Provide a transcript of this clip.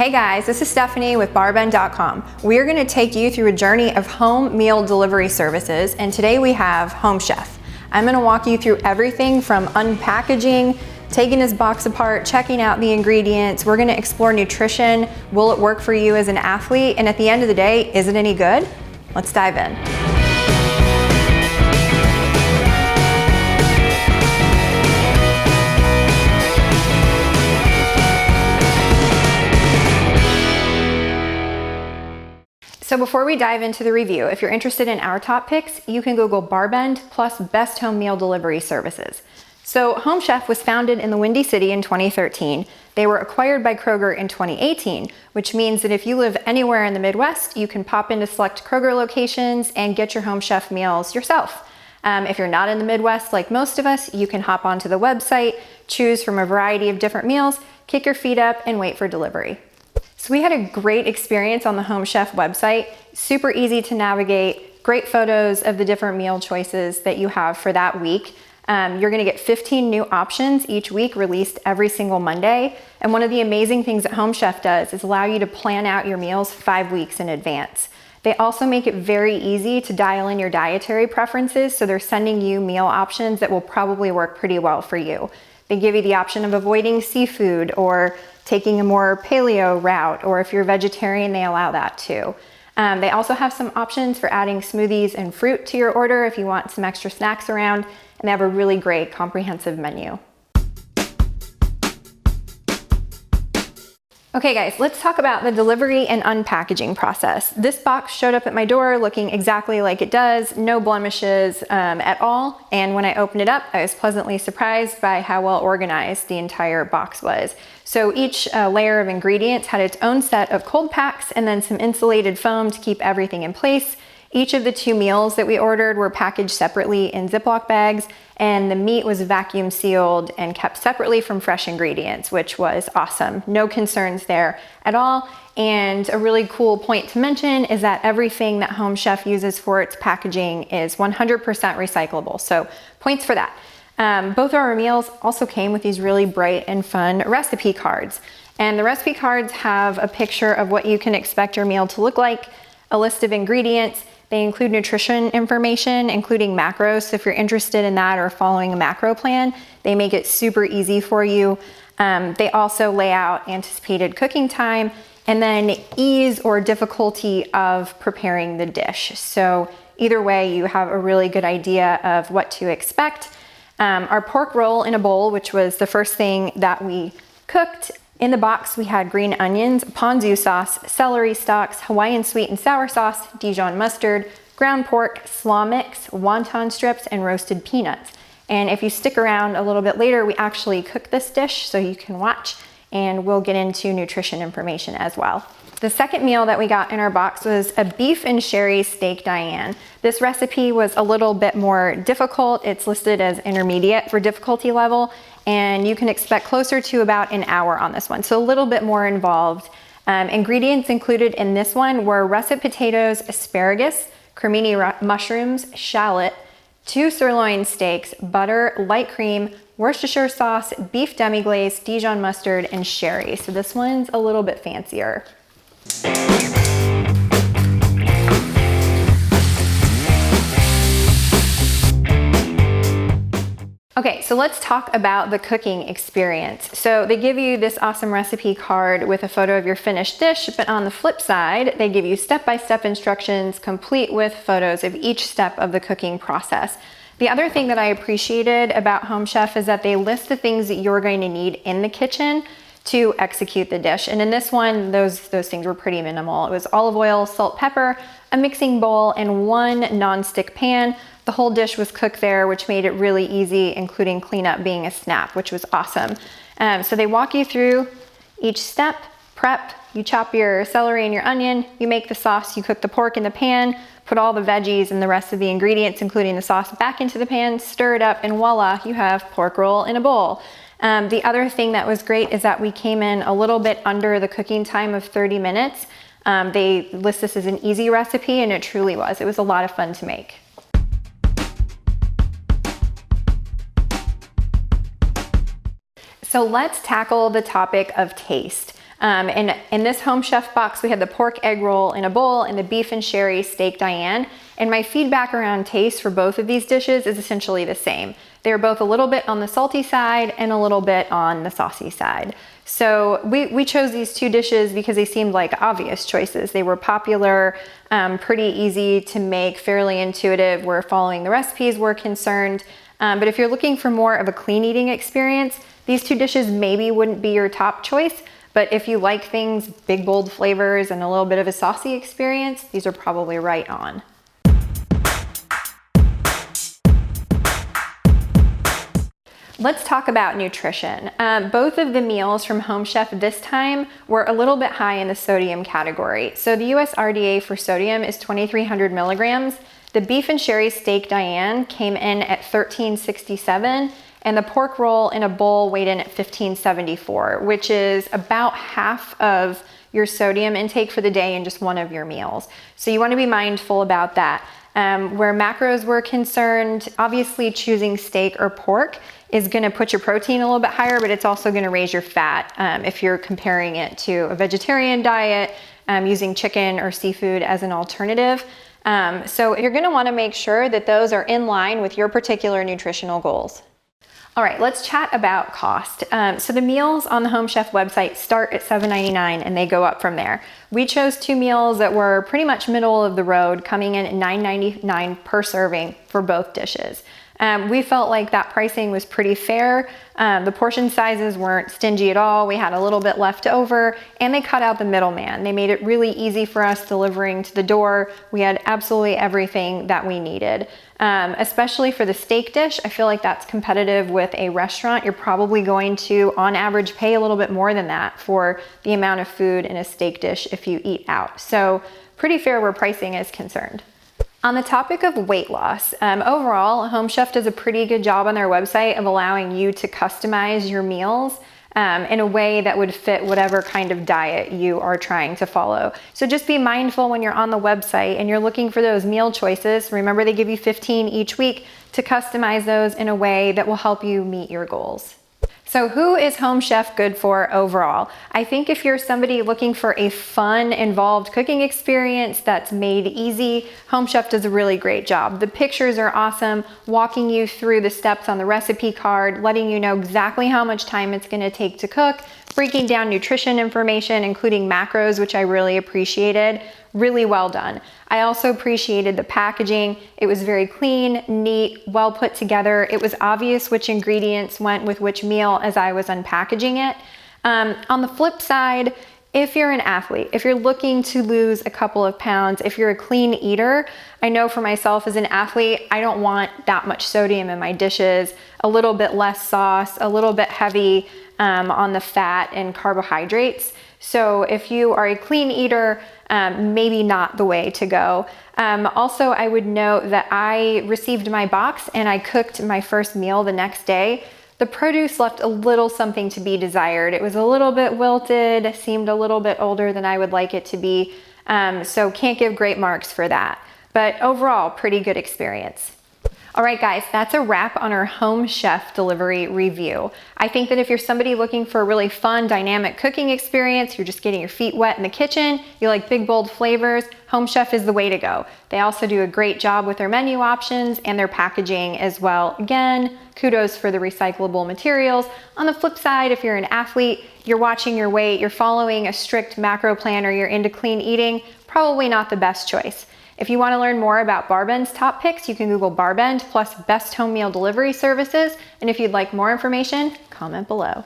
Hey guys, this is Stephanie with BarBend.com. We're going to take you through a journey of home meal delivery services, and today we have Home Chef. I'm going to walk you through everything from unpackaging, taking this box apart, checking out the ingredients. We're going to explore nutrition. Will it work for you as an athlete? And at the end of the day, is it any good? Let's dive in. So before we dive into the review, if you're interested in our top picks, you can Google BarBend plus best home meal delivery services. So Home Chef was founded in the Windy City in 2013. They were acquired by Kroger in 2018, which means that if you live anywhere in the Midwest, you can pop into select Kroger locations and get your Home Chef meals yourself. If you're not in the Midwest like most of us, you can hop onto the website, choose from a variety of different meals, kick your feet up, and wait for delivery. So we had a great experience on the Home Chef website, super easy to navigate, great photos of the different meal choices that you have for that week. You're gonna get 15 new options each week released every single Monday. And one of the amazing things that Home Chef does is allow you to plan out your meals 5 weeks in advance. They also make it very easy to dial in your dietary preferences, so they're sending you meal options that will probably work pretty well for you. They give you the option of avoiding seafood or taking a more paleo route, or if you're vegetarian, they allow that too. They also have some options for adding smoothies and fruit to your order if you want some extra snacks around, and they have a really great comprehensive menu. Okay guys, let's talk about the delivery and unpackaging process. This box showed up at my door looking exactly like it does, no blemishes at all. And when I opened it up, I was pleasantly surprised by how well organized the entire box was. So each layer of ingredients had its own set of cold packs and then some insulated foam to keep everything in place. Each of the 2 meals that we ordered were packaged separately in Ziploc bags, and the meat was vacuum sealed and kept separately from fresh ingredients, which was awesome. No concerns there at all. And a really cool point to mention is that everything that Home Chef uses for its packaging is 100% recyclable. So points for that. Both of our meals also came with these really bright and fun recipe cards. And the recipe cards have a picture of what you can expect your meal to look like, a list of ingredients. They include nutrition information, including macros. So if you're interested in that or following a macro plan, they make it super easy for you. They also lay out anticipated cooking time and then ease or difficulty of preparing the dish. So either way, you have a really good idea of what to expect. Our pork roll in a bowl, which was the first thing that we cooked. In the box, we had green onions, ponzu sauce, celery stalks, Hawaiian sweet and sour sauce, Dijon mustard, ground pork, slaw mix, wonton strips, and roasted peanuts. And if you stick around a little bit later, we actually cook this dish so you can watch, and we'll get into nutrition information as well. The second meal that we got in our box was a beef and sherry steak Diane. This recipe was a little bit more difficult. It's listed as intermediate for difficulty level, and you can expect closer to about an hour on this one, so a little bit more involved. Ingredients included in this one were russet potatoes, asparagus, cremini mushrooms, shallot, 2 sirloin steaks, butter, light cream, Worcestershire sauce, beef demi-glace, Dijon mustard, and sherry. So this one's a little bit fancier. Okay, so let's talk about the cooking experience. So they give you this awesome recipe card with a photo of your finished dish, but on the flip side, they give you step-by-step instructions complete with photos of each step of the cooking process. The other thing that I appreciated about Home Chef is that they list the things that you're going to need in the kitchen to execute the dish. And in this one, those things were pretty minimal. It was olive oil, salt, pepper, a mixing bowl, and 1 non-stick pan. The whole dish was cooked there, which made it really easy, including cleanup being a snap, which was awesome. So they walk you through each step, prep, you chop your celery and your onion, you make the sauce, you cook the pork in the pan, put all the veggies and the rest of the ingredients, including the sauce, back into the pan, stir it up, and voila, you have pork roll in a bowl. The other thing that was great is that we came in a little bit under the cooking time of 30 minutes. They list this as an easy recipe, and it truly was. It was a lot of fun to make. So let's tackle the topic of taste. And in this Home Chef box, we had the pork egg roll in a bowl and the beef and sherry steak Diane. And my feedback around taste for both of these dishes is essentially the same. They're both a little bit on the salty side and a little bit on the saucy side. So we chose these two dishes because they seemed like obvious choices. They were popular, pretty easy to make, fairly intuitive where following the recipes were concerned. But if you're looking for more of a clean eating experience, these two dishes maybe wouldn't be your top choice. But if you like things, big, bold flavors and a little bit of a saucy experience, these are probably right on. Let's talk about nutrition. Both of the meals from Home Chef this time were a little bit high in the sodium category. So the US RDA for sodium is 2,300 milligrams. The beef and sherry steak Diane came in at 1367, and the pork roll in a bowl weighed in at 1574, which is about half of your sodium intake for the day in just one of your meals. So you want to be mindful about that. Where macros were concerned, obviously choosing steak or pork is going to put your protein a little bit higher, but it's also going to raise your fat if you're comparing it to a vegetarian diet, using chicken or seafood as an alternative. So you're going to want to make sure that those are in line with your particular nutritional goals. All right, let's chat about cost. So the meals on the Home Chef website start at $7.99 and they go up from there. We chose two meals that were pretty much middle of the road, coming in at $9.99 per serving for both dishes. We felt like that pricing was pretty fair. The portion sizes weren't stingy at all. We had a little bit left over, and they cut out the middleman. They made it really easy for us delivering to the door. We had absolutely everything that we needed. Especially for the steak dish, I feel like that's competitive with a restaurant. You're probably going to, on average, pay a little bit more than that for the amount of food in a steak dish if you eat out. So pretty fair where pricing is concerned. On the topic of weight loss, overall, Home Chef does a pretty good job on their website of allowing you to customize your meals in a way that would fit whatever kind of diet you are trying to follow. So just be mindful when you're on the website and you're looking for those meal choices. Remember, they give you 15 each week to customize those in a way that will help you meet your goals. So who is Home Chef good for overall? I think if you're somebody looking for a fun, involved cooking experience that's made easy, Home Chef does a really great job. The pictures are awesome, walking you through the steps on the recipe card, letting you know exactly how much time it's gonna take to cook, breaking down nutrition information, including macros, which I really appreciated. Really well done. I also appreciated the packaging. It was very clean, neat, well put together. It was obvious which ingredients went with which meal as I was unpackaging it. On the flip side, if you're an athlete, if you're looking to lose a couple of pounds, if you're a clean eater, I know for myself as an athlete, I don't want that much sodium in my dishes, a little bit less sauce, a little bit heavy on the fat and carbohydrates. So if you are a clean eater, maybe not the way to go. Also, I would note that I received my box and I cooked my first meal the next day. The produce left a little something to be desired. It was a little bit wilted, seemed a little bit older than I would like it to be. So can't give great marks for that. But overall, pretty good experience. All right, guys, that's a wrap on our Home Chef delivery review. I think that if you're somebody looking for a really fun, dynamic cooking experience, you're just getting your feet wet in the kitchen, you like big, bold flavors, Home Chef is the way to go. They also do a great job with their menu options and their packaging as well. Again, kudos for the recyclable materials. On the flip side, if you're an athlete, you're watching your weight, you're following a strict macro plan, or you're into clean eating, probably not the best choice. If you want to learn more about BarBend's top picks, you can Google BarBend plus best home meal delivery services. And if you'd like more information, comment below.